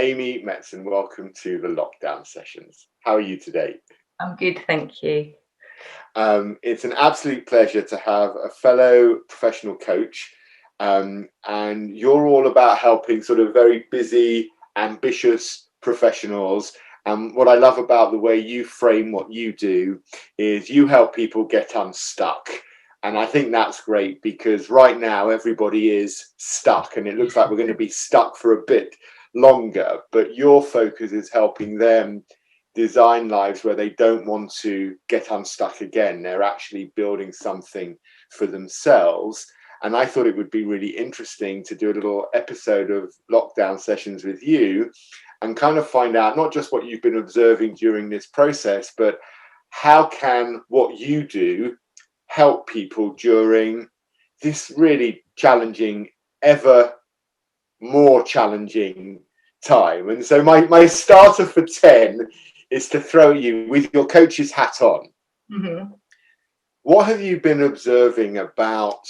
Amy Metzen, welcome to the lockdown sessions. How are you today? I'm good, thank you. It's an absolute pleasure to have a fellow professional coach, and you're all about helping sort of very busy, ambitious professionals. And what I love about the way you frame what you do is you help people get unstuck. And I think that's great because right now everybody is stuck and it looks like we're going to be stuck for a bit longer, but your focus is helping them design lives where they don't want to get unstuck again. They're actually building something for themselves. And I thought it would be really interesting to do a little episode of lockdown sessions with you and kind of find out not just what you've been observing during this process, but how can what you do help people during this really challenging, ever more challenging time. And so my starter for 10 is to throw you with your coach's hat on. Mm-hmm. What have you been observing about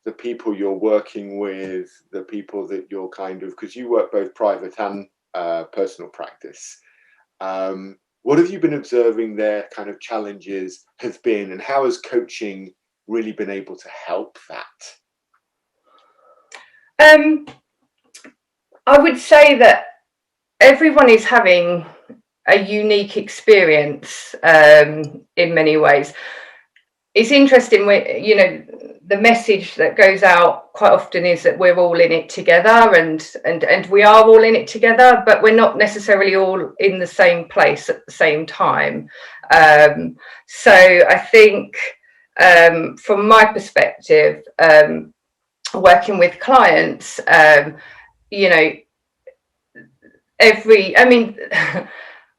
the people you're working with, the people that you're because you work both private and personal practice. What have you been observing their kind of challenges has been, and how has coaching really been able to help that? I would say that everyone is having a unique experience in many ways. It's interesting, the message that goes out quite often is that we're all in it together, and we are all in it together, but we're not necessarily all in the same place at the same time. So I think from my perspective, working with clients,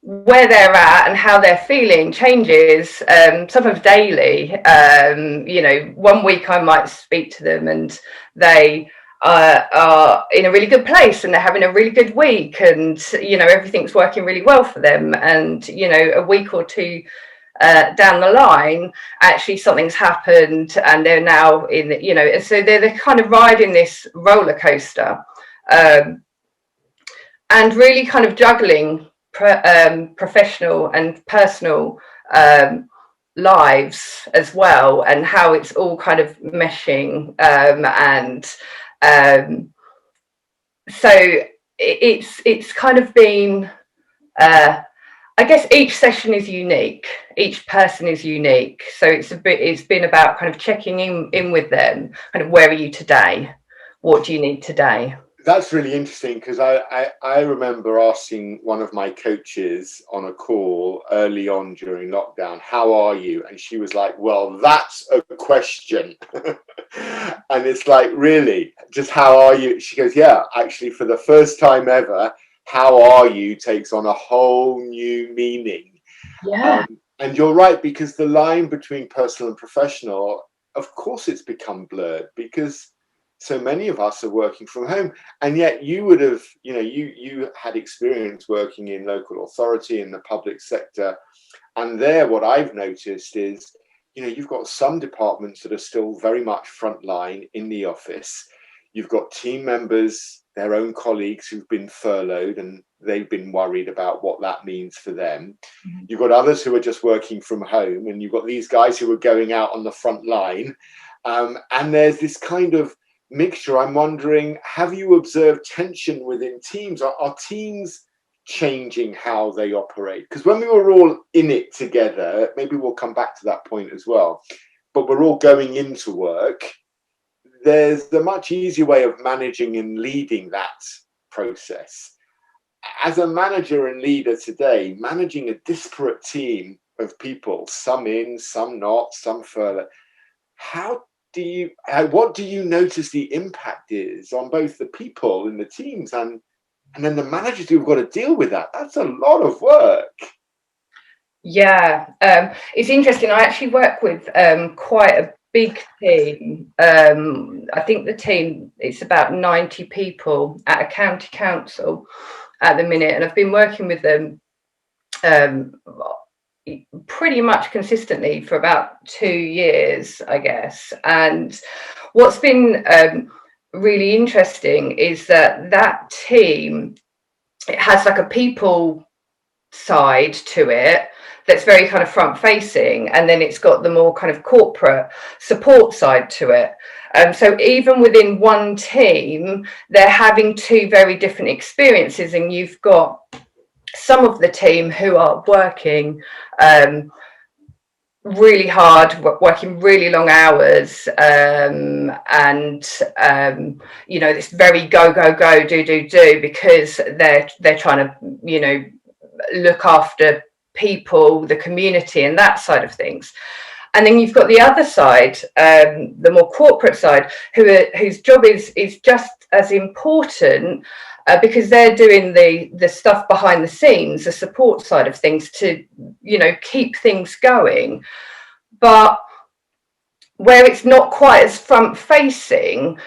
where they're at and how they're feeling changes, sometimes daily. 1 week I might speak to them and they are in a really good place and they're having a really good week, and everything's working really well for them, and a week or two down the line, actually something's happened and they're now in, so they're kind of riding this roller coaster, and really kind of juggling professional and personal lives as well, and how it's all kind of meshing, so it's kind of been, I guess each session is unique, each person is unique, so it's been about kind of checking in with them, kind of, where are you today, what do you need today? That's really interesting, because I remember asking one of my coaches on a call early on during lockdown, how are you? And she was like, well, that's a question. And it's like, really, just how are you? She goes, yeah, actually, for the first time ever, how are you takes on a whole new meaning. Yeah. And you're right, because the line between personal and professional, of course it's become blurred, because so many of us are working from home, and yet you would have, you had experience working in local authority in the public sector. And there, what I've noticed is, you've got some departments that are still very much frontline in the office. You've got team members, their own colleagues who've been furloughed, and they've been worried about what that means for them. Mm-hmm. You've got others who are just working from home, and you've got these guys who are going out on the front line. And there's this kind of mixture. I'm wondering, have you observed tension within teams? Are teams changing how they operate? Because when we were all in it together, maybe we'll come back to that point as well, but we're all going into work, there's a much easier way of managing and leading that process. As a manager and leader today, managing a disparate team of people, some in, some not, some further, what do you notice the impact is on both the people in the teams and then the managers who've got to deal with that? That's a lot of work. Yeah, it's interesting. I actually work with quite a big team. I think the team, it's about 90 people at a county council at the minute, and I've been working with them pretty much consistently for about 2 years, I guess. And what's been really interesting is that team it has like a people side to it that's very kind of front facing, and then it's got the more kind of corporate support side to it. So even within one team, they're having two very different experiences, and you've got some of the team who are working really hard, working really long hours, and you know, it's very go go go, do, because they're trying to, you know, look after people, the community, and that side of things. And then you've got the other side, the more corporate side, whose job is just as important, because they're doing the stuff behind the scenes, the support side of things, to, you know, keep things going. But where it's not quite as front facing,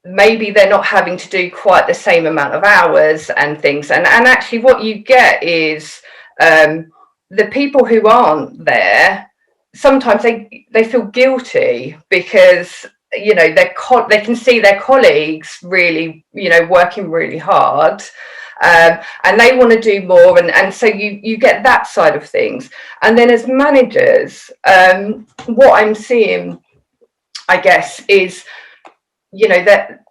maybe they're not having to do quite the same amount of hours and things. And actually what you get is, the people who aren't there, sometimes they feel guilty because, you know, they can see their colleagues really, you know, working really hard, and they want to do more, and so you get that side of things. And then as managers, what I'm seeing, I guess, is, you know, that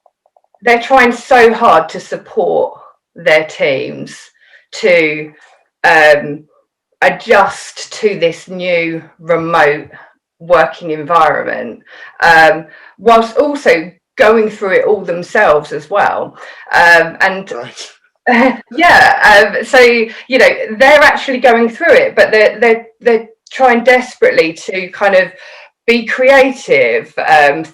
they're trying so hard to support their teams to adjust to this new remote working environment, whilst also going through it all themselves as well. And Right. yeah, so, you know, they're actually going through it, but they're trying desperately to kind of be creative,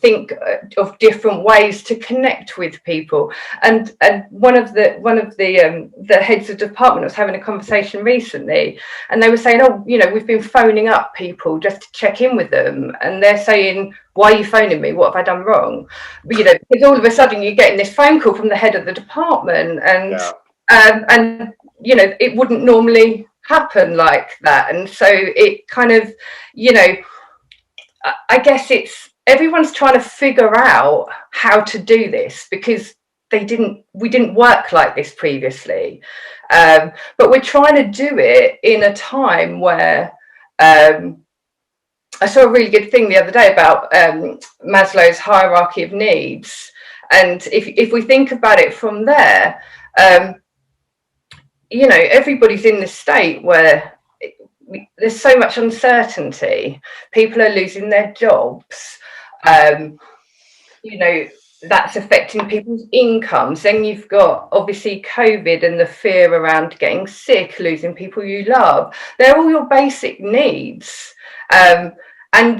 think of different ways to connect with people. And one of the heads of department was having a conversation recently, and they were saying, oh, you know, we've been phoning up people just to check in with them, and they're saying, why are you phoning me? What have I done wrong? But, you know, because all of a sudden you're getting this phone call from the head of the department, and you know, it wouldn't normally happen like that. And so it kind of, you know, I guess it's, everyone's trying to figure out how to do this, because we didn't work like this previously, but we're trying to do it in a time where, I saw a really good thing the other day about Maslow's hierarchy of needs, and if we think about it from there, you know, everybody's in this state where there's so much uncertainty. People are losing their jobs. You know, that's affecting people's incomes. Then you've got obviously COVID and the fear around getting sick, losing people you love. They're all your basic needs. And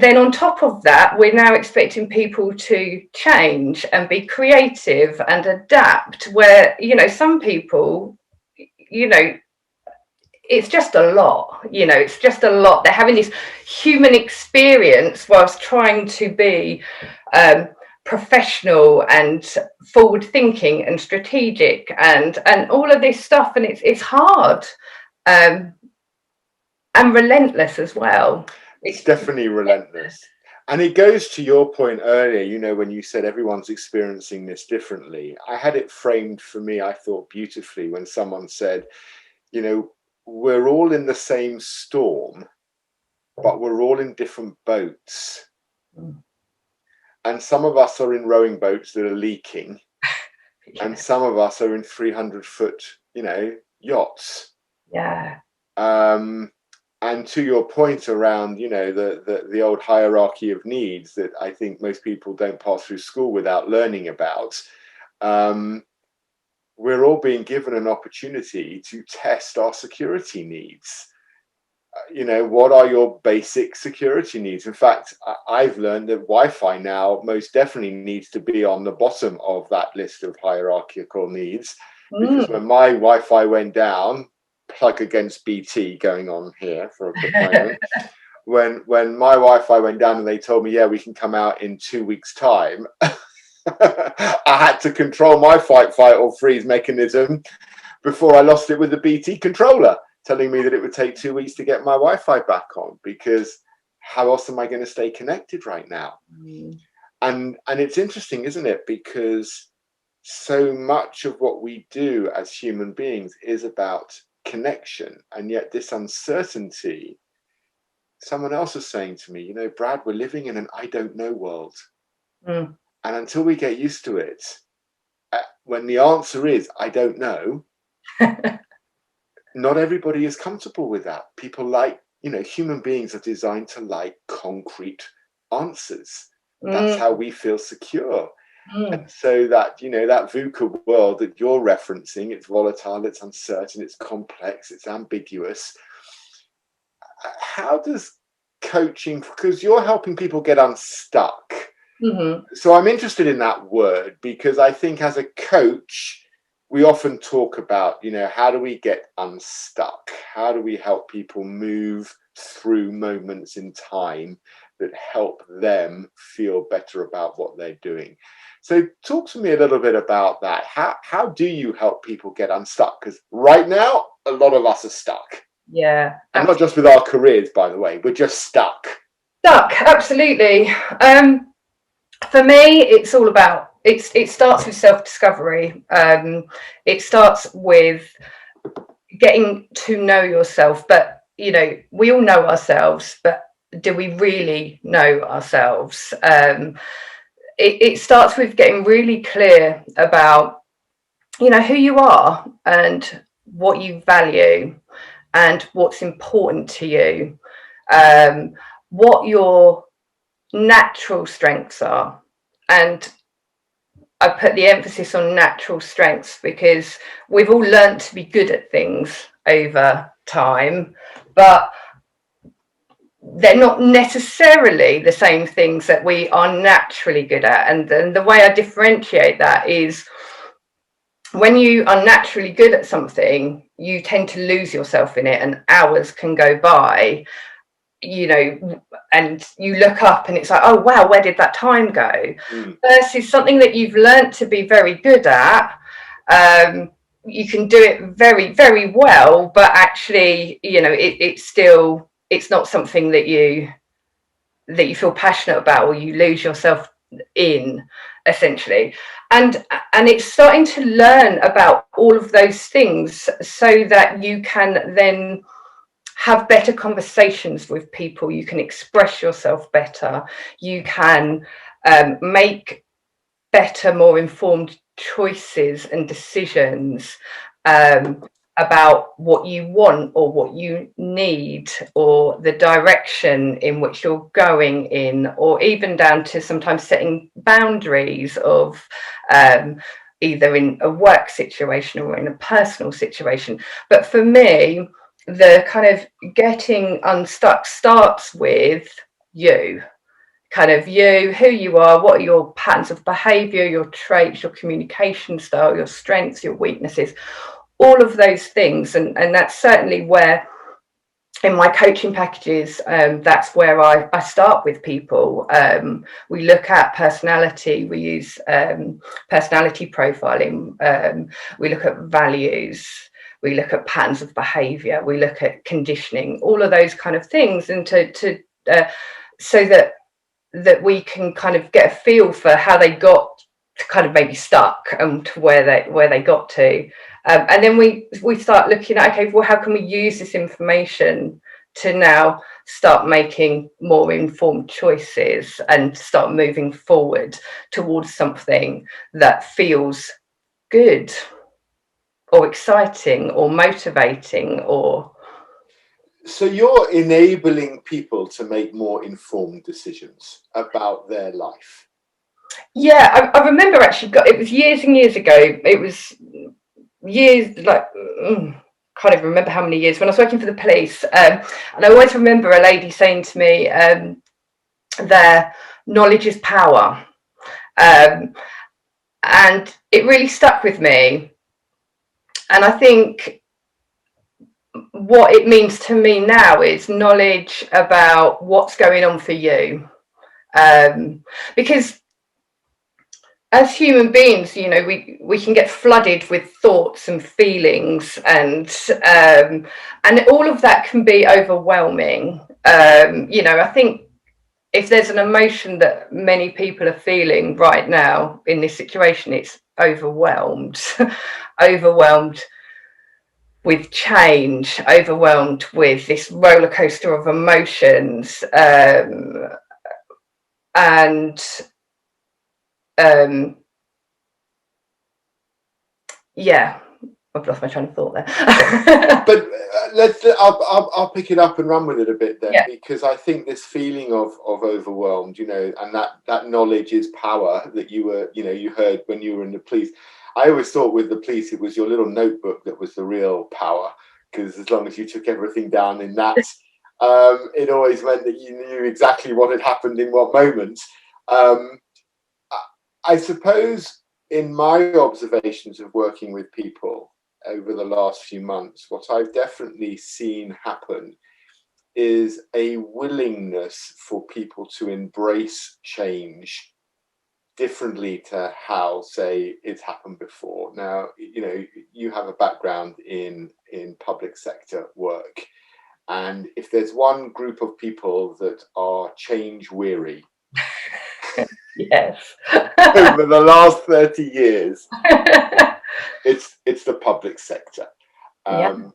then on top of that, we're now expecting people to change and be creative and adapt, where, you know, some people, you know, it's just a lot, you know, it's just a lot. They're having this human experience whilst trying to be professional and forward thinking and strategic and all of this stuff. And it's hard, and relentless as well. It's definitely relentless. And it goes to your point earlier, you know, when you said everyone's experiencing this differently. I had it framed for me, I thought, beautifully, when someone said, you know, we're all in the same storm, but we're all in different boats. And some of us are in rowing boats that are leaking, Yeah. and some of us are in 300-foot, you know, yachts. Yeah. And to your point around, you know, the old hierarchy of needs that I think most people don't pass through school without learning about, we're all being given an opportunity to test our security needs. You know, what are your basic security needs? In fact, I've learned that Wi-Fi now most definitely needs to be on the bottom of that list of hierarchical needs, because when my Wi-Fi went down, plug against BT going on here for a quick moment, when my Wi-Fi went down and they told me, yeah, we can come out in 2 weeks' time, I had to control my fight or freeze mechanism before I lost it with the BT controller, telling me that it would take 2 weeks to get my Wi-Fi back on, because how else am I going to stay connected right now? And it's interesting, isn't it? Because so much of what we do as human beings is about connection, and yet this uncertainty, someone else was saying to me, Brad, we're living in an I don't know world. Mm. And until we get used to it, when the answer is I don't know, not everybody is comfortable with that. People like, human beings are designed to like concrete answers. That's how we feel secure. And so that, that VUCA world that you're referencing, it's volatile, it's uncertain, it's complex, it's ambiguous. How does coaching, because you're helping people get unstuck. Mm-hmm. So I'm interested in that word, because I think as a coach, we often talk about, how do we get unstuck? How do we help people move through moments in time that help them feel better about what they're doing? So talk to me a little bit about that. How do you help people get unstuck? Because right now, a lot of us are stuck. Yeah. And not just with our careers, by the way, we're just stuck. Stuck, absolutely. For me, it's all about, it starts with self-discovery. It starts with getting to know yourself, but we all know ourselves, but do we really know ourselves? It starts with getting really clear about who you are and what you value and what's important to you, what your natural strengths are. And I put the emphasis on natural strengths because we've all learned to be good at things over time, but they're not necessarily the same things that we are naturally good at. And then the way I differentiate that is, when you are naturally good at something, you tend to lose yourself in it, and hours can go by, and you look up and it's like, oh wow, where did that time go? Versus something that you've learned to be very good at, you can do it very, very well, but actually, it's not something that you feel passionate about, or you lose yourself in, essentially. And it's starting to learn about all of those things so that you can then have better conversations with people, you can express yourself better, you can make better, more informed choices and decisions about what you want or what you need, or the direction in which you're going in, or even down to sometimes setting boundaries of either in a work situation or in a personal situation. But for me, the kind of getting unstuck starts with you. Kind of you, who you are, what are your patterns of behavior, your traits, your communication style, your strengths, your weaknesses, all of those things. And that's certainly where, in my coaching packages, that's where I start with people. We look at personality, we use personality profiling, we look at values, we look at patterns of behavior, we look at conditioning, all of those kind of things, and so that we can kind of get a feel for how they got to kind of maybe stuck, and to where they got to. And then we start looking at, okay, well, how can we use this information to now start making more informed choices and start moving forward towards something that feels good or exciting or motivating, or... So you're enabling people to make more informed decisions about their life. Yeah, I remember actually, it was years and years ago. It was years, like, can't even remember how many years, when I was working for the police. And I always remember a lady saying to me, their knowledge is power. And it really stuck with me. And I think what it means to me now is knowledge about what's going on for you. Because as human beings, we can get flooded with thoughts and feelings, and all of that can be overwhelming. I think if there's an emotion that many people are feeling right now in this situation, it's overwhelmed, overwhelmed with change, overwhelmed with this roller coaster of emotions, and yeah, I've lost my train of thought there. But I'll pick it up and run with it a bit then, yeah. because I think this feeling of overwhelmed, you know, and that knowledge is power that you were, you know, you heard when you were in the police. I always thought with the police it was your little notebook that was the real power, because as long as you took everything down in that, it always meant that you knew exactly what had happened in what moment. I suppose in my observations of working with people over the last few months, what I've definitely seen happen is a willingness for people to embrace change differently to how, say, it's happened before. Now, you know, you have a background in public sector work, and if there's one group of people that are change weary, yes, over the last 30 years, it's the public sector,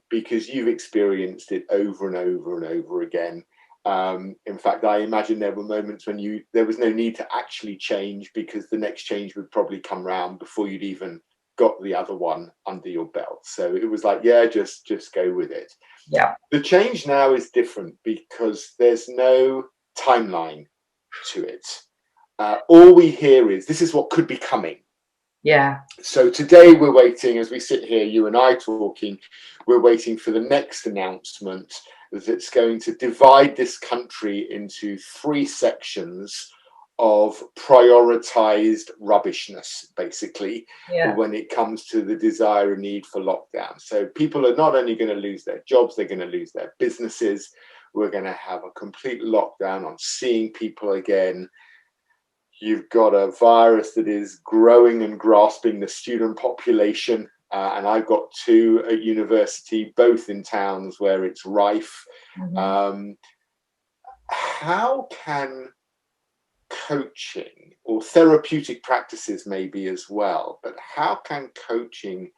because you've experienced it over and over and over again. In fact, I imagine there were moments when there was no need to actually change, because the next change would probably come round before you'd even got the other one under your belt. So it was like, yeah, just go with it. Yeah. The change now is different because there's no timeline to it. All we hear is this is what could be coming. Yeah. So today we're waiting, as we sit here, you and I talking, we're waiting for the next announcement that's going to divide this country into 3 sections of prioritized rubbishness, basically, when it comes to the desire and need for lockdown. So people are not only going to lose their jobs, they're going to lose their businesses. We're going to have a complete lockdown on seeing people again. You've got a virus that is growing and grasping the student population. And I've got 2 at university, both in towns where it's rife. How can coaching, or therapeutic practices maybe as well, but how can coaching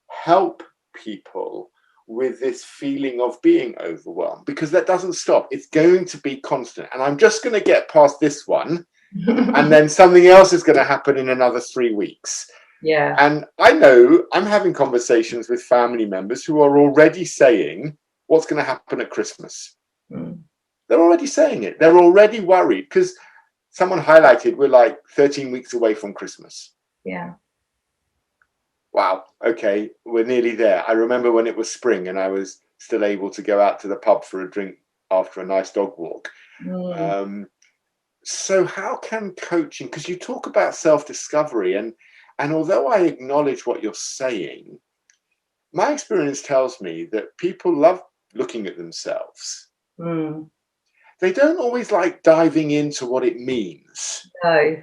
help people with this feeling of being overwhelmed? Because that doesn't stop. It's going to be constant. And I'm just going to get past this one. And then something else is going to happen in another 3 weeks. Yeah. And I know I'm having conversations with family members who are already saying, what's going to happen at Christmas? They're already saying it. They're already worried because someone highlighted we're like 13 weeks away from Christmas. Yeah. Wow. Okay. We're nearly there. I remember when it was spring and I was still able to go out to the pub for a drink after a nice dog walk. So how can coaching, because you talk about self-discovery, and although I acknowledge what you're saying, my experience tells me that people love looking at themselves. They don't always like diving into what it means. No.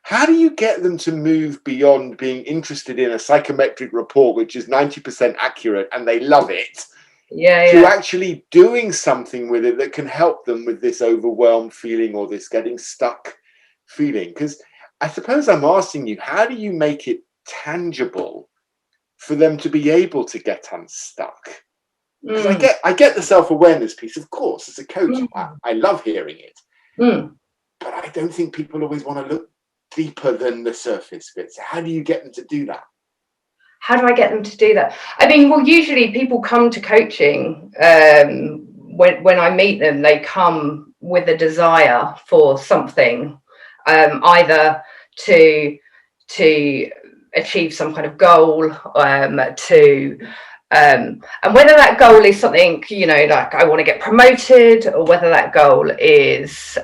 How do you get them to move beyond being interested in a psychometric report, which is 90% accurate and they love it, to actually doing something with it that can help them with this overwhelmed feeling or this getting stuck feeling? Because I suppose I'm asking you, how do you make it tangible for them to be able to get unstuck? Because I get the self-awareness piece, of course, as a coach. I love hearing it. But I don't think people always want to look deeper than the surface bits. How do you get them to do that? How do I get them to do that? I mean, well, usually people come to coaching when I meet them, they come with a desire for something, either to achieve some kind of goal, and whether that goal is something, you know, like I want to get promoted, or whether that goal is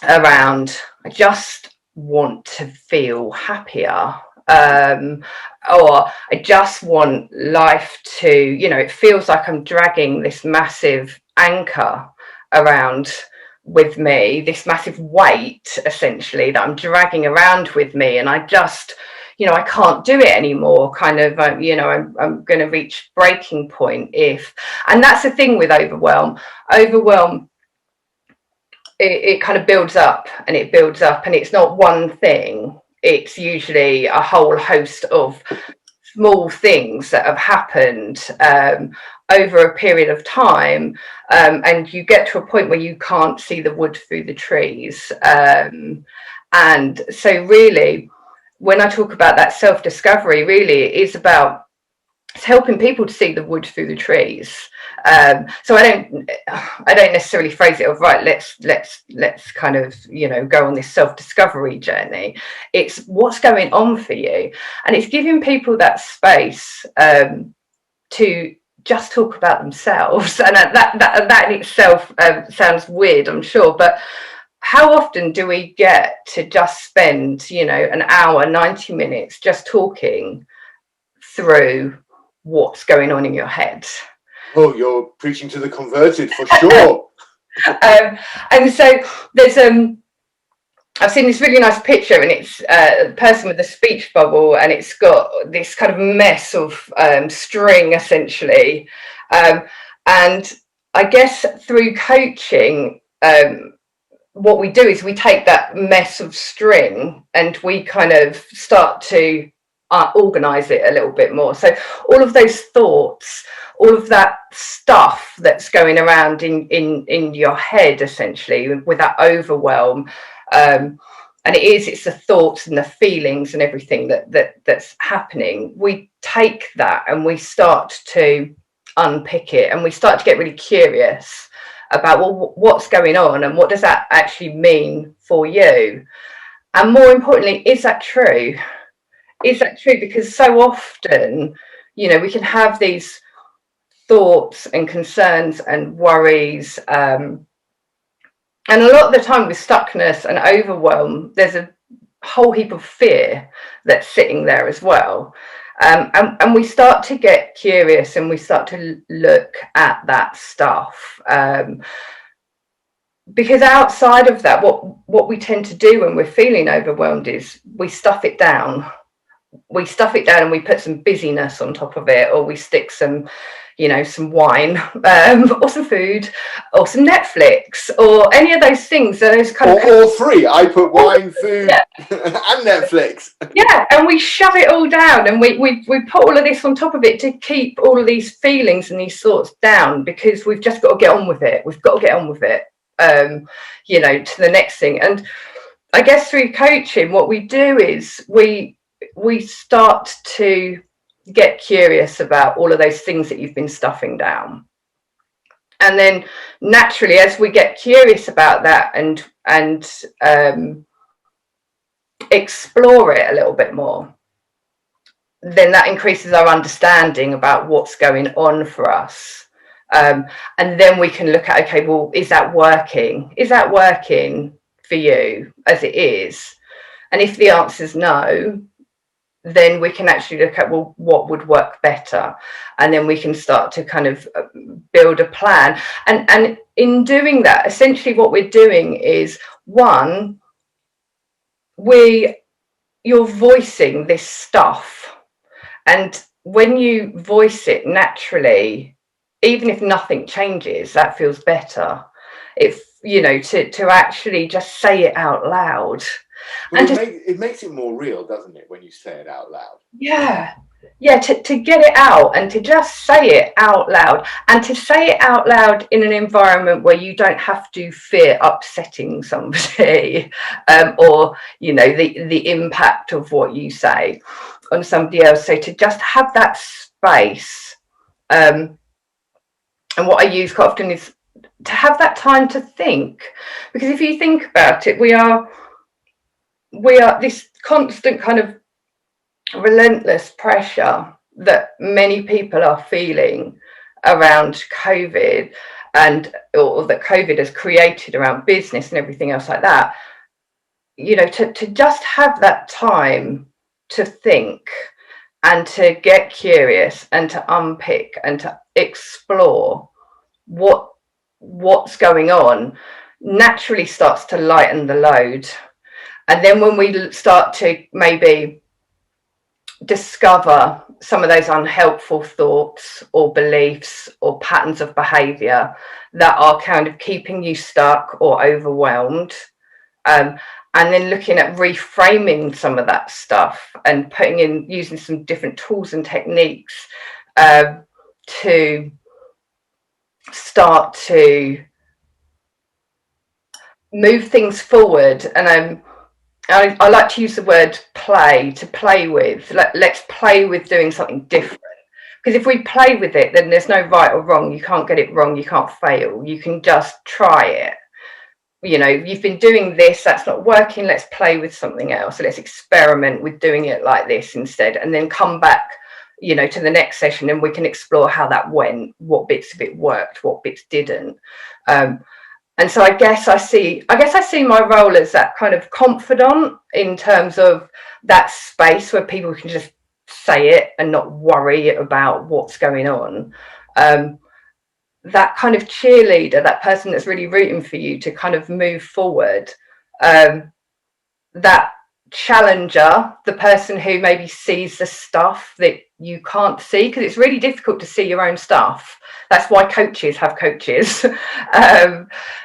around I just want to feel happier, or I just want life to, you know, it feels like I'm dragging this massive anchor around with me, this massive weight essentially that I'm dragging around with me, and I just, you know, I can't do it anymore, kind of, you know, I'm going to reach breaking point if, and that's the thing with overwhelm it kind of builds up and it builds up, and it's not one thing. It's usually a whole host of small things that have happened over a period of time, and you get to a point where you can't see the wood through the trees. And so really, when I talk about that self-discovery, really it is about helping people to see the wood through the trees. So I don't necessarily phrase it of right, let's kind of, you know, go on this self-discovery journey. It's what's going on for you, and it's giving people that space to just talk about themselves. And that in itself sounds weird, I'm sure, but how often do we get to just spend, you know, an hour, 90 minutes just talking through what's going on in your head? Oh, you're preaching to the converted for sure. And so there's I've seen this really nice picture, and it's a person with a speech bubble, and it's got this kind of mess of string essentially. And I guess through coaching, what we do is we take that mess of string and we kind of start to organize it a little bit more. So all of those thoughts, all of that stuff that's going around in your head, essentially, with that overwhelm, and it's the thoughts and the feelings and everything that's happening. We take that and we start to unpick it, and we start to get really curious about, well, what's going on and what does that actually mean for you? And more importantly, is that true? Is that true? Because so often, you know, we can have these thoughts and concerns and worries, and a lot of the time with stuckness and overwhelm, there's a whole heap of fear that's sitting there as well. And we start to get curious and we start to look at that stuff. Because outside of that, what we tend to do when we're feeling overwhelmed is we stuff it down. We stuff it down and we put some busyness on top of it, or we stick some, you know, some wine, or some food, or some Netflix, or any of those things. Those kind of all three. I put wine, food, yeah, and Netflix. Yeah, and we shove it all down, and we put all of this on top of it to keep all of these feelings and these thoughts down, because we've just got to get on with it. We've got to get on with it, you know, to the next thing. And I guess through coaching, what we do is we start to get curious about all of those things that you've been stuffing down. And then naturally, as we get curious about that and explore it a little bit more, then that increases our understanding about what's going on for us. And then we can look at, okay, well, is that working? Is that working for you as it is? And if the answer is no, then we can actually look at, well, what would work better? And then we can start to kind of build a plan. And in doing that, essentially what we're doing is, one, you're voicing this stuff. And when you voice it naturally, even if nothing changes, that feels better. If, you know, to actually just say it out loud. And it makes it more real, doesn't it, when you say it out loud? Yeah. Yeah, to get it out and to just say it out loud, and to say it out loud in an environment where you don't have to fear upsetting somebody, or, you know, the impact of what you say on somebody else. So to just have that space, and what I use quite often is to have that time to think, because if you think about it, we are this constant kind of relentless pressure that many people are feeling around COVID, or that COVID has created around business and everything else like that. You know, to just have that time to think and to get curious and to unpick and to explore what's going on, naturally starts to lighten the load. And then when we start to maybe discover some of those unhelpful thoughts or beliefs or patterns of behavior that are kind of keeping you stuck or overwhelmed. And then looking at reframing some of that stuff and using some different tools and techniques to start to move things forward. And I like to use the word play, to play with. Let's play with doing something different. Because if we play with it, then there's no right or wrong. You can't get it wrong. You can't fail. You can just try it. You know, you've been doing this, that's not working. Let's play with something else. So let's experiment with doing it like this instead, and then come back, you know, to the next session, and we can explore how that went, what bits of it worked, what bits didn't. And so I guess I see my role as that kind of confidant in terms of that space where people can just say it and not worry about what's going on. That kind of cheerleader, that person that's really rooting for you to kind of move forward. That challenger, the person who maybe sees the stuff that you can't see, because it's really difficult to see your own stuff. That's why coaches have coaches.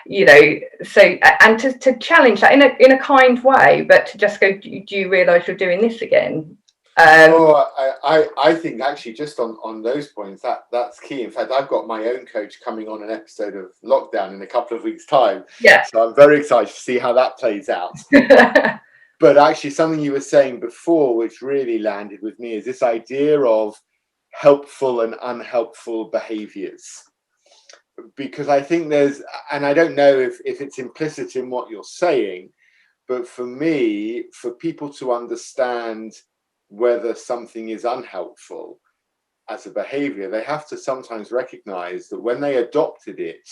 You know, so, and to challenge that in a kind way, but to just go, do you realise you're doing this again? I think actually just on those points, that's key. In fact, I've got my own coach coming on an episode of Lockdown in a couple of weeks' time. Yeah. So I'm very excited to see how that plays out. But actually, something you were saying before, which really landed with me, is this idea of helpful and unhelpful behaviors. Because I think there's, and I don't know if it's implicit in what you're saying, but for me, for people to understand whether something is unhelpful as a behavior, they have to sometimes recognize that when they adopted it,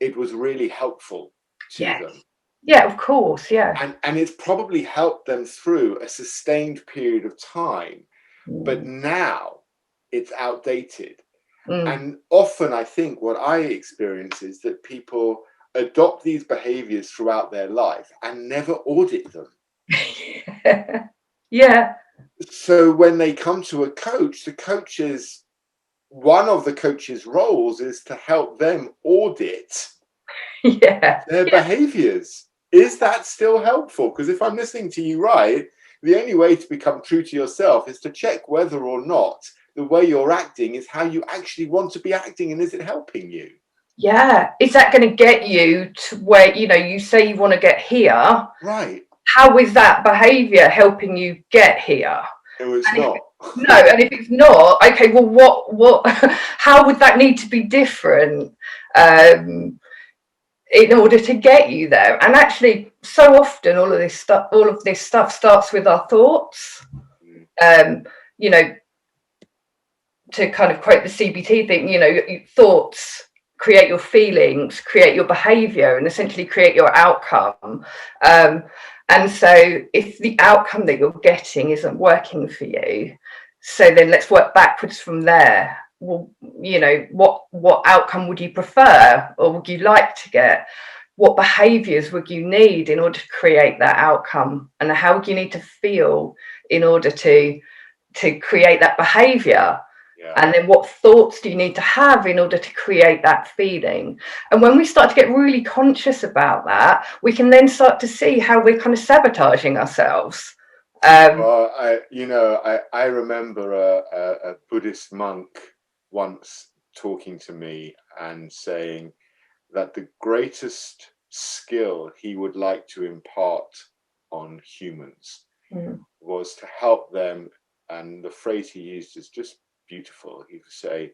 it was really helpful to them. Yeah, of course, yeah. And it's probably helped them through a sustained period of time. But now it's outdated. And often I think what I experience is that people adopt these behaviors throughout their life and never audit them. Yeah. So when they come to a coach, one of the coach's roles is to help them audit their behaviors. Is that still helpful? Because if I'm listening to you right, the only way to become true to yourself is to check whether or not the way you're acting is how you actually want to be acting, and is it helping you? Yeah. Is that going to get you to where, you know, you say you want to get here? Right. How is that behavior helping you get here? No, it's not. No, and if it's not, okay, well, what, how would that need to be different in order to get you there? And actually, so often, all of this stuff starts with our thoughts. You know, to kind of quote the CBT thing, you know, thoughts create your feelings, create your behavior, and essentially create your outcome. And so if the outcome that you're getting isn't working for you, so then let's work backwards from there. Well, you know, what outcome would you prefer, or would you like to get? What behaviors would you need in order to create that outcome? And how would you need to feel in order to create that behavior? And then what thoughts do you need to have in order to create that feeling? And when we start to get really conscious about that, we can then start to see how we're kind of sabotaging ourselves. Well, I remember a Buddhist monk once talking to me and saying that the greatest skill he would like to impart on humans was to help them, and the phrase he used is just beautiful. He would say,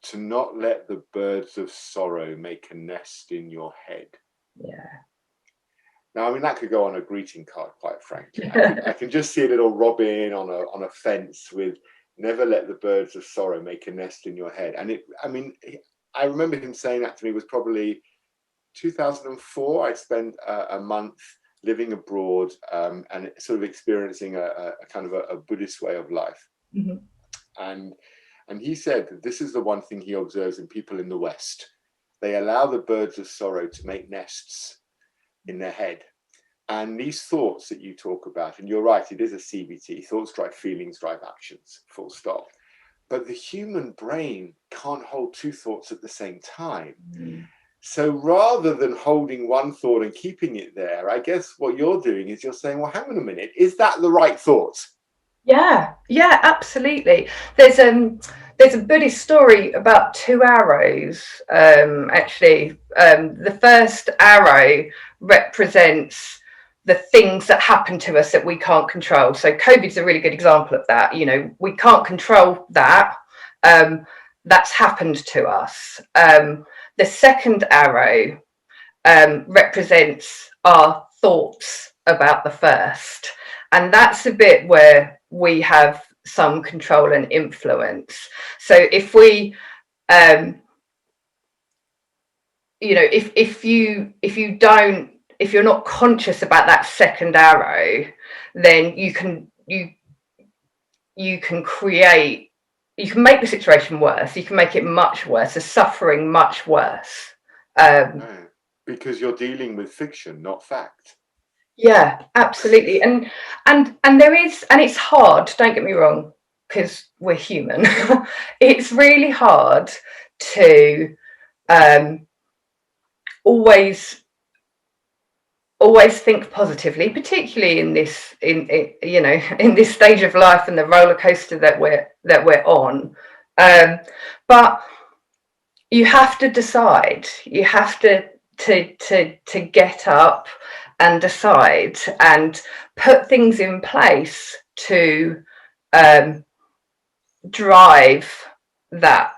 to not let the birds of sorrow make a nest in your head. Yeah. Now, I mean, that could go on a greeting card, quite frankly. I can just see a little robin on a fence with, never let the birds of sorrow make a nest in your head. And I remember him saying that to me. It was probably 2004. I spent a month living abroad and sort of experiencing a kind of a Buddhist way of life. And he said that this is the one thing he observes in people in the West. They allow the birds of sorrow to make nests in their head. And these thoughts that you talk about, and you're right, it is a CBT, thoughts drive feelings, drive actions, full stop. But the human brain can't hold two thoughts at the same time. So rather than holding one thought and keeping it there, I guess what you're doing is you're saying, well, hang on a minute, is that the right thought? Yeah, absolutely. There's a Buddhist story about two arrows. Actually, the first arrow represents the things that happen to us that we can't control. So COVID's a really good example of that. You know, we can't control that. That's happened to us. The second arrow represents our thoughts about the first. And that's a bit where we have some control and influence. So if we, you know, if you're not conscious about that second arrow, then you can create, you can make the situation worse. You can make it much worse, the suffering much worse. Because you're dealing with fiction, not fact. Yeah, absolutely. And there is, and it's hard, don't get me wrong, because we're human. It's really hard to always think positively, particularly in this you know, in this stage of life and the roller coaster that we're on. But you have to decide. You have to get up and decide and put things in place to drive that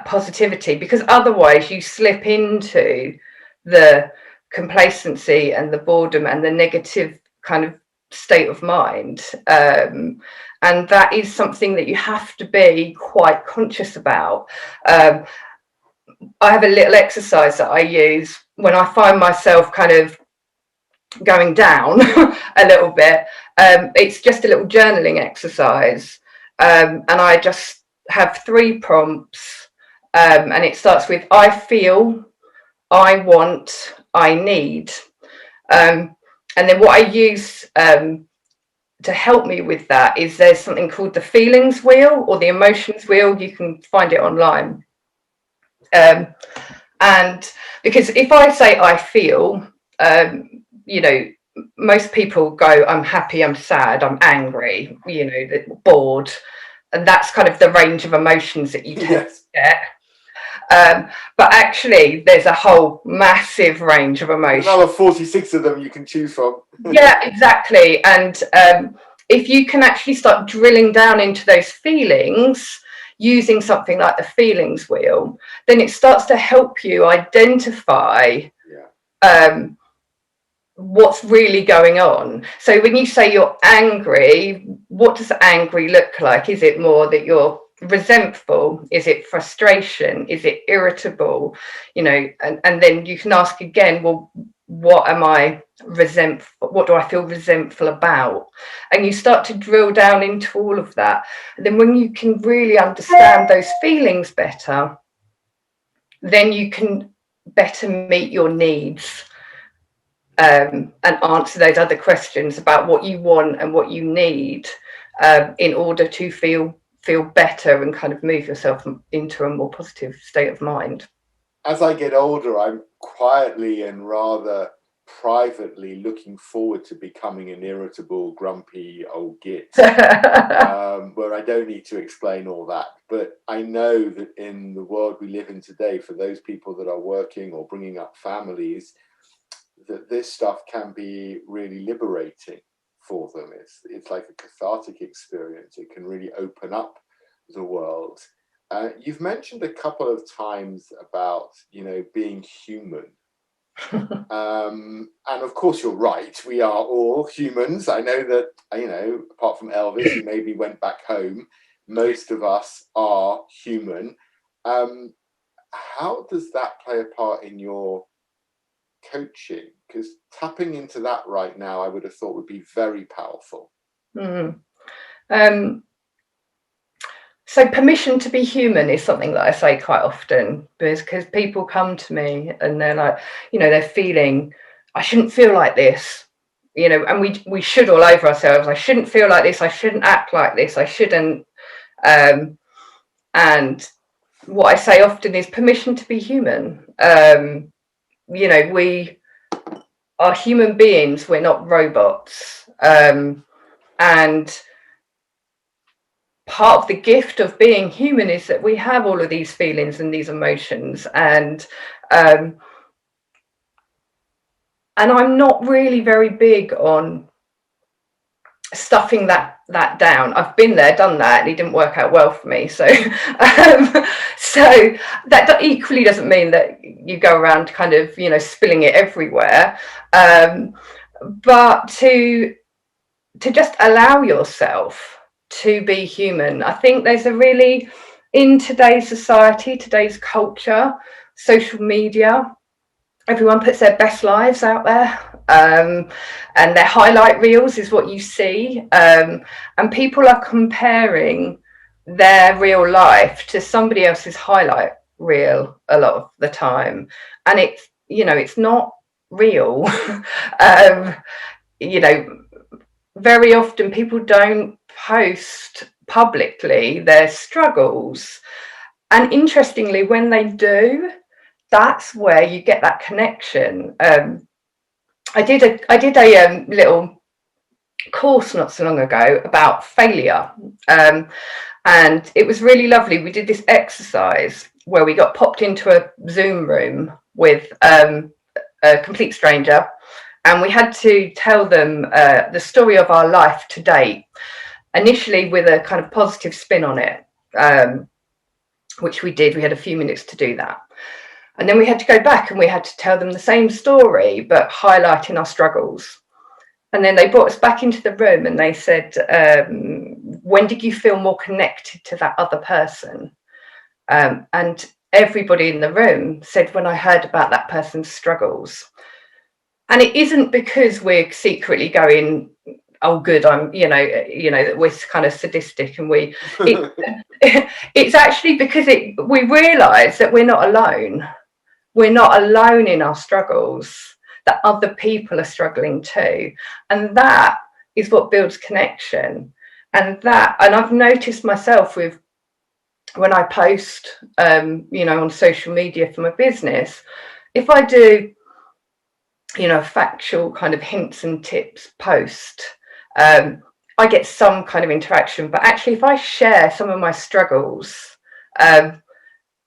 positivity, because otherwise you slip into the complacency and the boredom and the negative kind of state of mind, and that is something that you have to be quite conscious about. I have a little exercise that I use when I find myself kind of going down a little bit. It's just a little journaling exercise, and I just have 3 prompts, and it starts with I feel, I want, I need, and then what I use to help me with that is there's something called the feelings wheel or the emotions wheel. You can find it online. And because if I say I feel, you know, most people go, I'm happy, I'm sad, I'm angry, you know, bored. And that's kind of the range of emotions that you tend to get. But actually, there's a whole massive range of emotions. Another 46 of them you can choose from. Yeah, exactly. And if you can actually start drilling down into those feelings, using something like the feelings wheel, then it starts to help you identify what's really going on. So when you say you're angry, what does angry look like? Is it more that you're resentful? Is it frustration? Is it irritable? You know, and then you can ask again, well, what am I resentful? What do I feel resentful about? And you start to drill down into all of that. And then when you can really understand those feelings better, then you can better meet your needs, and answer those other questions about what you want and what you need, in order to feel better and kind of move yourself into a more positive state of mind. As I get older, I'm quietly and rather privately looking forward to becoming an irritable, grumpy old git, where I don't need to explain all that. But I know that in the world we live in today, for those people that are working or bringing up families, that this stuff can be really liberating for them. It's like a cathartic experience. It can really open up the world. You've mentioned a couple of times about, you know, being human. And of course you're right, we are all humans. I know that, you know, apart from Elvis, who maybe went back home, most of us are human. How does that play a part in your coaching? Because tapping into that right now, I would have thought would be very powerful. So permission to be human is something that I say quite often, because people come to me and they're like, you know, they're feeling I shouldn't feel like this, you know, and we should all over ourselves. I shouldn't feel like this. I shouldn't act like this. I shouldn't. And what I say often is permission to be human. You know, we are human beings. We're not robots. And part of the gift of being human is that we have all of these feelings and these emotions. And I'm not really very big on stuffing that down. I've been there, done that, and it didn't work out well for me. So so that equally doesn't mean that you go around kind of, you know, spilling it everywhere, but to just allow yourself to be human. I think there's a really, in today's society, today's culture, social media, everyone puts their best lives out there, and their highlight reels is what you see, and people are comparing their real life to somebody else's highlight reel a lot of the time, and it's, you know, it's not real. You know, very often people don't post publicly their struggles, and interestingly, when they do, that's where you get that connection. I did a little course not so long ago about failure, and it was really lovely. We did this exercise where we got popped into a Zoom room with a complete stranger, and we had to tell them the story of our life to date, initially with a kind of positive spin on it, which we did. We had a few minutes to do that. And then we had to go back and we had to tell them the same story, but highlighting our struggles. And then they brought us back into the room and they said, when did you feel more connected to that other person? And everybody in the room said, when I heard about that person's struggles. And it isn't because we're secretly going, oh, good, I'm, you know, that we're kind of sadistic, and it's actually because we realise that we're not alone. We're not alone in our struggles, that other people are struggling too. And that is what builds connection. And I've noticed myself with, when I post, you know, on social media for my business, if I do, you know, a factual kind of hints and tips post, I get some kind of interaction. But actually, if I share some of my struggles,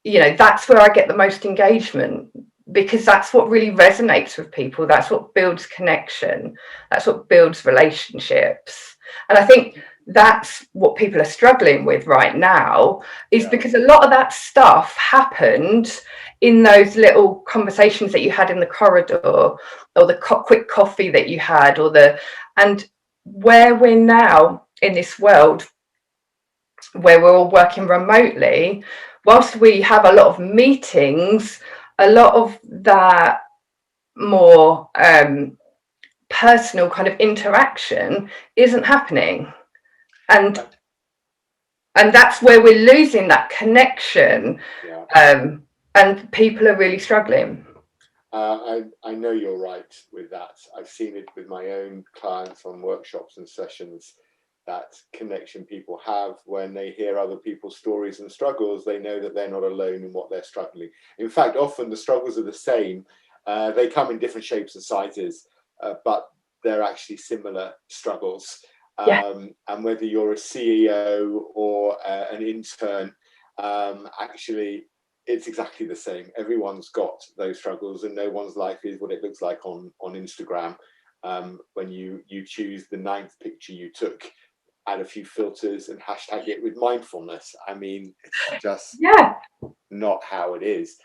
you know, that's where I get the most engagement, because that's what really resonates with people. That's what builds connection. That's what builds relationships. And I think that's what people are struggling with right now, is because a lot of that stuff happened in those little conversations that you had in the corridor, or the quick coffee that you had, and where we're now in this world where we're all working remotely, whilst we have a lot of meetings, a lot of that more personal kind of interaction isn't happening, and that's where we're losing that connection, and people are really struggling. I know you're right with that. I've seen it with my own clients on workshops and sessions. That connection people have when they hear other people's stories and struggles, they know that they're not alone in what they're struggling. In fact, often the struggles are the same. They come in different shapes and sizes, but they're actually similar struggles. And whether you're a CEO or an intern, actually, it's exactly the same. Everyone's got those struggles, and no one's life is what it looks like on Instagram. When you choose the 9th picture you took, add a few filters and hashtag it with mindfulness. I mean, it's just not how it is.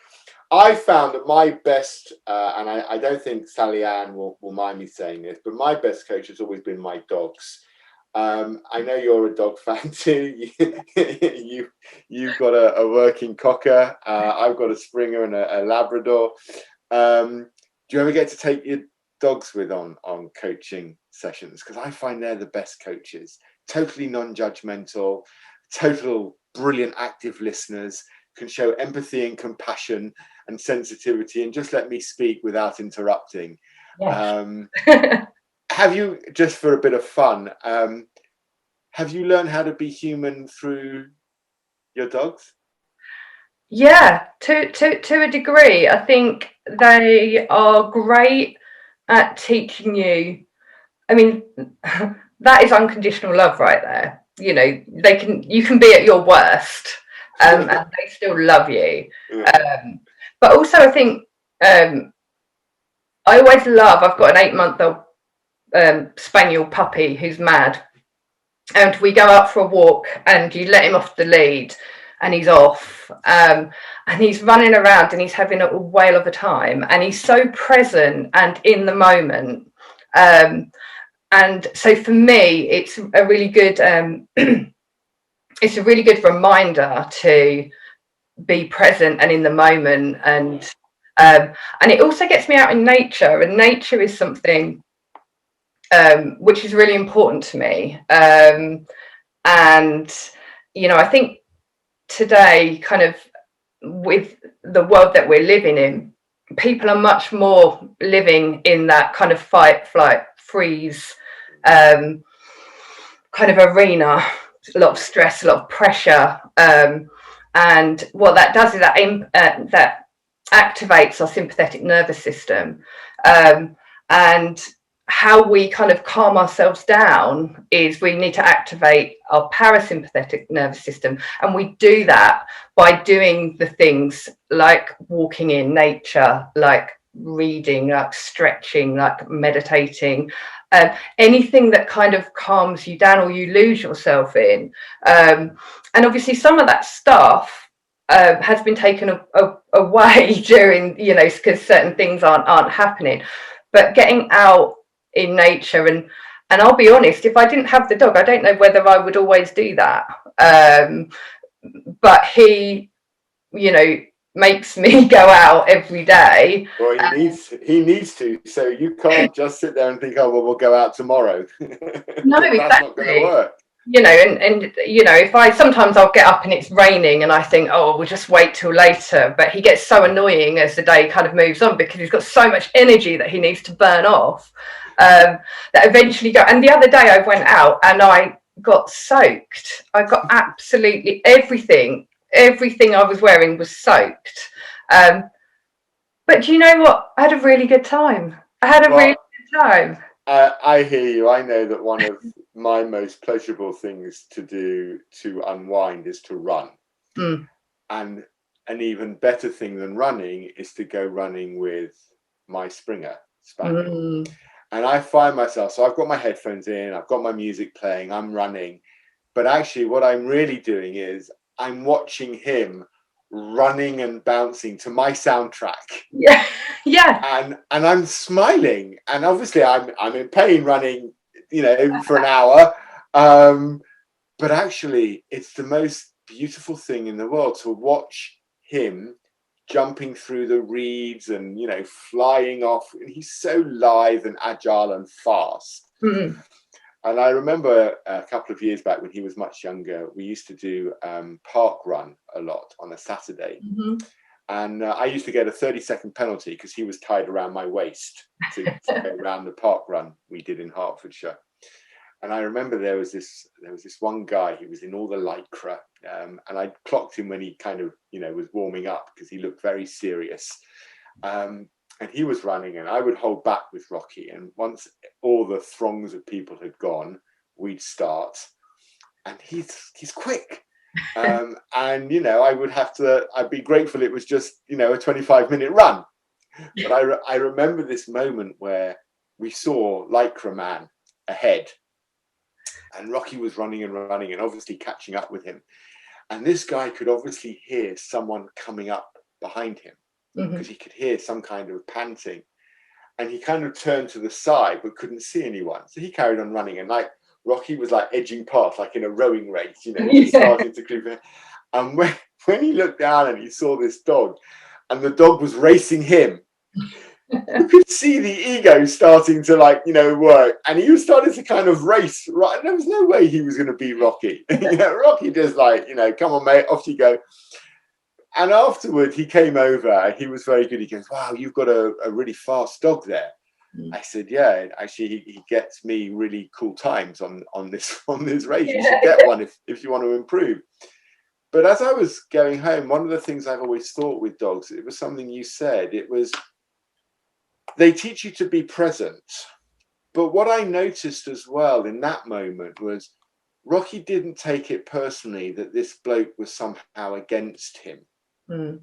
I found that my best, and I don't think Sally Ann will mind me saying this, but my best coach has always been my dogs. I know you're a dog fan too. You've got a working cocker. I've got a Springer and a Labrador. Do you ever get to take your dogs with on coaching sessions? Because I find they're the best coaches. Totally non-judgmental, total brilliant active listeners, can show empathy and compassion and sensitivity and just let me speak without interrupting. Yes. Have you, just for a bit of fun, have you learned how to be human through your dogs? Yeah, to a degree. I think they are great at teaching you. I mean, that is unconditional love right there. You know, you can be at your worst, and they still love you. Yeah. But also, I think I always love. I've got an 8-month-old spaniel puppy who's mad, and we go out for a walk, and you let him off the lead, and he's off, and he's running around, and he's having a whale of a time, and he's so present and in the moment. And so for me, it's a really good it's a really good reminder to be present and in the moment, and it also gets me out in nature, and nature is something which is really important to me. And you know, I think today, kind of with the world that we're living in, people are much more living in that kind of fight, flight, freeze kind of arena. A lot of stress, a lot of pressure, and what that does is that activates our sympathetic nervous system, and how we kind of calm ourselves down is we need to activate our parasympathetic nervous system, and we do that by doing the things like walking in nature, like reading, like stretching, like meditating, anything that kind of calms you down or you lose yourself in. And obviously some of that stuff has been taken away during, you know, because certain things aren't happening. But getting out in nature, and I'll be honest, if I didn't have the dog, I don't know whether I would always do that. But he, you know, makes me go out every day. Well, he needs to. So you can't just sit there and think, oh, well, we'll go out tomorrow. No, That's not going to exactly. work. You know, and you know, if I sometimes I'll get up and it's raining and I think, oh, we'll just wait till later. But he gets so annoying as the day kind of moves on because he's got so much energy that he needs to burn off, that eventually go. And the other day I went out and I got soaked. I got absolutely everything. Everything I was wearing was soaked. But do you know what? I had a really good time. I had a really good time. I hear you. I know that one of my most pleasurable things to do to unwind is to run. Mm. And an even better thing than running is to go running with my Springer Spaniel. Mm. And I find myself, so I've got my headphones in, I've got my music playing, I'm running. But actually what I'm really doing is I'm watching him running and bouncing to my soundtrack. Yeah, yeah. And I'm smiling, and obviously I'm in pain running, you know, for an hour. But actually it's the most beautiful thing in the world to watch him jumping through the reeds and, you know, flying off. He's so lithe and agile and fast. Mm. And I remember a couple of years back when he was much younger, we used to do park run a lot on a Saturday. Mm-hmm. And I used to get a 30-second penalty because he was tied around my waist to go around the park run we did in Hertfordshire. And I remember there was this one guy, he was in all the lycra, and I clocked him when he kind of, you know, was warming up because he looked very serious. And he was running, and I would hold back with Rocky. And once all the throngs of people had gone, we'd start. And he's quick. And, you know, I'd be grateful it was just, you know, a 25-minute run. But I remember this moment where we saw Lycra Man ahead. And Rocky was running and running and obviously catching up with him. And this guy could obviously hear someone coming up behind him, because he could hear some kind of panting, and he kind of turned to the side but couldn't see anyone, so he carried on running, and like Rocky was like edging past like in a rowing race, you know, starting to creep in. And when he looked down and he saw this dog and the dog was racing him, you could see the ego starting to, like, you know, work, and he was starting to kind of race, right? And there was no way he was going to beat Rocky. You know, Rocky just like, you know, come on mate, off you go. And afterward, he came over. He was very good. He goes, wow, you've got a really fast dog there. I said, yeah, actually he gets me really cool times on this race. You should Yeah. get one if you want to improve. But as I was going home, one of the things I've always thought with dogs, it was something you said, it was they teach you to be present. But what I noticed as well in that moment was Rocky didn't take it personally that this bloke was somehow against him. Mm.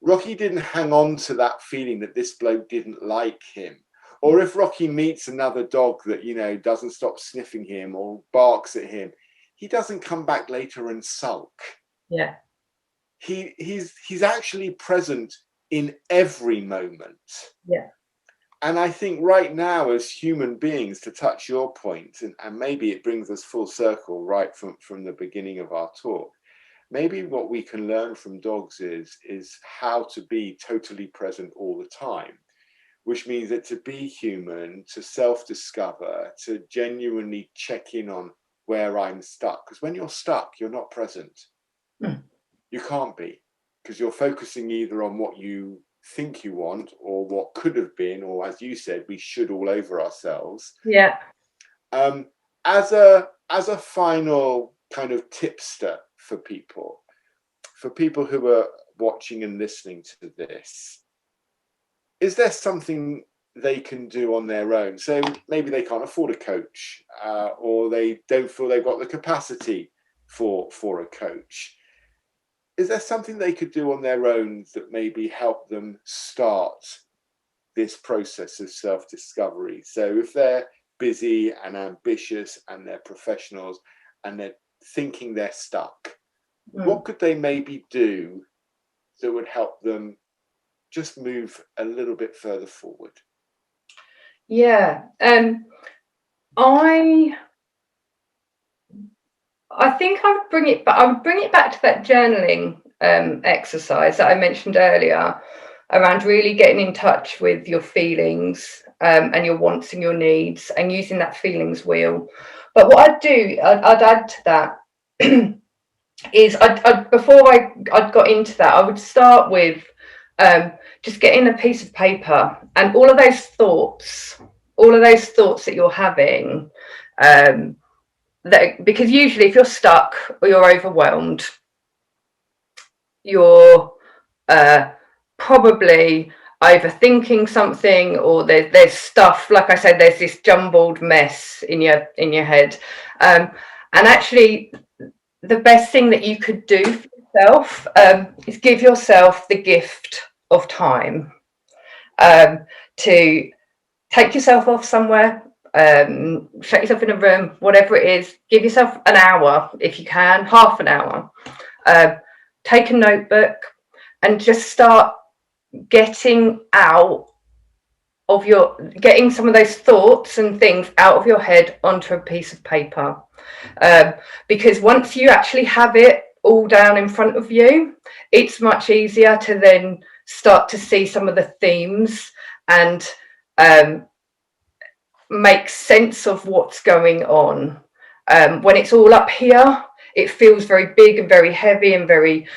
Rocky didn't hang on to that feeling that this bloke didn't like him. Or if Rocky meets another dog that, you know, doesn't stop sniffing him or barks at him, he doesn't come back later and sulk. Yeah. He's actually present in every moment. Yeah. And I think right now, as human beings, to touch your point, and maybe it brings us full circle right from the beginning of our talk, maybe what we can learn from dogs is how to be totally present all the time, which means that to be human, to self-discover, to genuinely check in on where I'm stuck. Because when you're stuck, you're not present. Mm. You can't be, because you're focusing either on what you think you want or what could have been, or as you said, we should all over ourselves. Yeah. As a final kind of tipster for people who are watching and listening to this, is there something they can do on their own? So maybe they can't afford a coach, or they don't feel they've got the capacity for a coach. Is there something they could do on their own that maybe help them start this process of self-discovery? So if they're busy and ambitious and they're professionals and they're thinking they're stuck, what could they maybe do that would help them just move a little bit further forward? Yeah. I think I would bring it back to that journaling exercise that I mentioned earlier, around really getting in touch with your feelings and your wants and your needs, and using that feelings wheel. But what I'd add to that is before I'd got into that, I would start with just getting a piece of paper and all of those thoughts that you're having. Because usually if you're stuck or you're overwhelmed, you're probably overthinking something, or there's stuff, like I said, there's this jumbled mess in your head. And actually, the best thing that you could do for yourself is give yourself the gift of time, to take yourself off somewhere, shut yourself in a room, whatever it is. Give yourself an hour if you can, half an hour. Take a notebook and just start getting some of those thoughts and things out of your head onto a piece of paper. Because once you actually have it all down in front of you, it's much easier to then start to see some of the themes and make sense of what's going on. When it's all up here, it feels very big and very heavy and very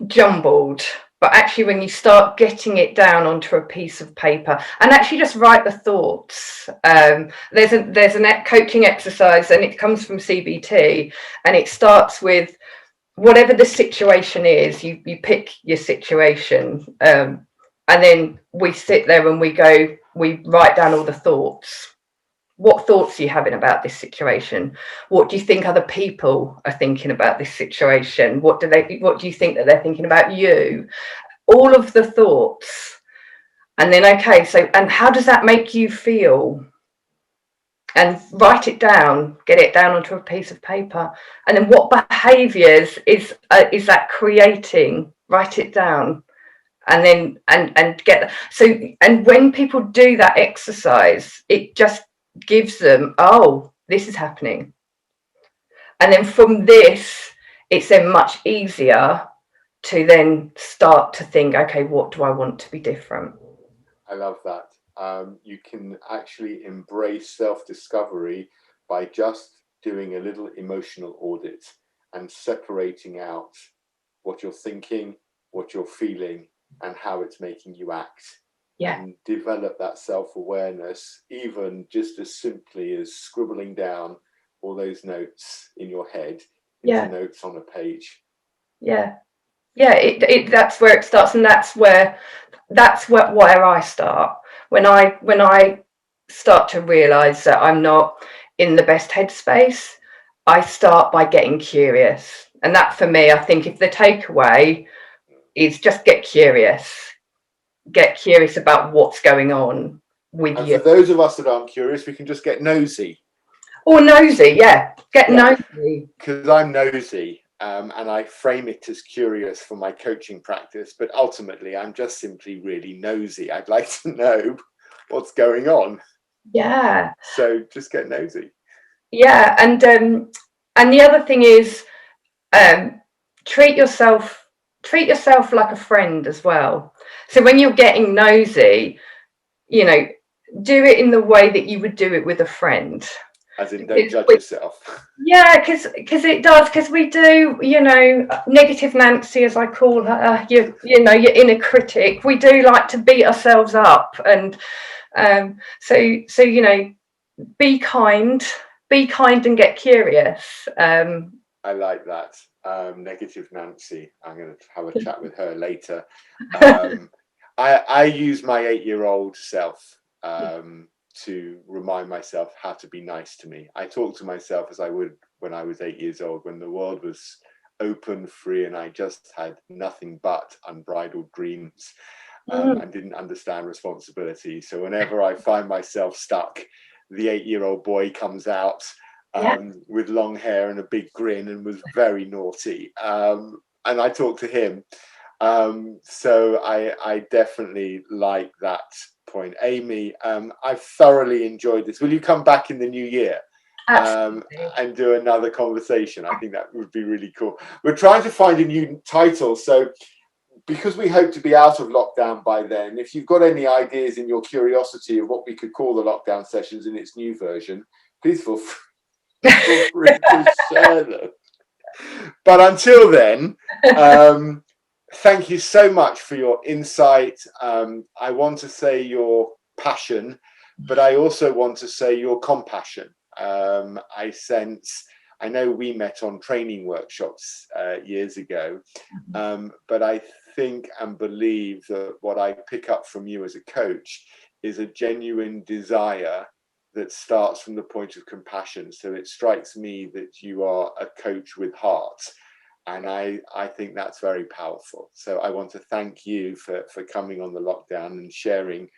jumbled. But actually, when you start getting it down onto a piece of paper and actually just write the thoughts, there's a coaching exercise, and it comes from CBT, and it starts with whatever the situation is. You pick your situation, and then we sit there and we write down all the thoughts. What thoughts are you having about this situation? What do you think other people are thinking about this situation? What do you think that they're thinking about you? All of the thoughts. And then, okay, so, and how does that make you feel? And write it down, get it down onto a piece of paper. And then what behaviors is that creating? Write it down. And then, and get, so, and when people do that exercise, it just gives them, oh, this is happening. And then from this, it's then much easier to then start to think, okay, what do I want to be different? I love that. You can actually embrace self-discovery by just doing a little emotional audit and separating out what you're thinking, what you're feeling, and how it's making you act. Yeah. and develop that self-awareness, even just as simply as scribbling down all those notes in your head into Yeah. notes on a page. Yeah. Yeah. That's where it starts, and where I start when I start to realize that I'm not in the best headspace. I start by getting curious, and that, for me, I think, if the takeaway is just get curious about what's going on with And you. for those of us that aren't curious, we can just get nosy. Or nosy, yeah. Get Yeah, nosy. because I'm nosy, and I frame it as curious for my coaching practice, but ultimately I'm just simply really nosy. I'd like to know what's going on. Yeah. So just get nosy. Yeah. And the other thing is, treat yourself like a friend as well. So when you're getting nosy, you know, do it in the way that you would do it with a friend. As in, don't judge yourself. Yeah, because it does, because we do, negative Nancy, as I call her, your inner critic. We do like to beat ourselves up, and so be kind, and get curious. I like that. Negative Nancy. I'm going to have a chat with her later. I use my 8-year-old self to remind myself how to be nice to me. I talk to myself as I would when I was 8 years old, when the world was open, free, and I just had nothing but unbridled dreams, and didn't understand responsibility. So whenever I find myself stuck, the 8-year-old boy comes out with long hair and a big grin, and was very naughty. And I talked to him. So I definitely like that point. Amy, I've thoroughly enjoyed this. Will you come back in the new year and do another conversation? I think that would be really cool. We're trying to find a new title. So because we hope to be out of lockdown by then, if you've got any ideas in your curiosity of what we could call the lockdown sessions in its new version, please feel free to share them. But until then, thank you so much for your insight. I want to say your passion, but I also want to say your compassion. I know we met on training workshops years ago, but I think and believe that what I pick up from you as a coach is a genuine desire that starts from the point of compassion. So it strikes me that you are a coach with heart. And I think that's very powerful. So I want to thank you for coming on the lockdown and sharing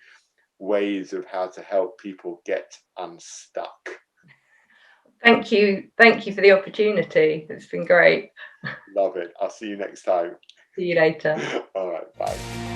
ways of how to help people get unstuck. Thank you for the opportunity. It's been great. Love it. I'll see you next time. See you later. All right, bye.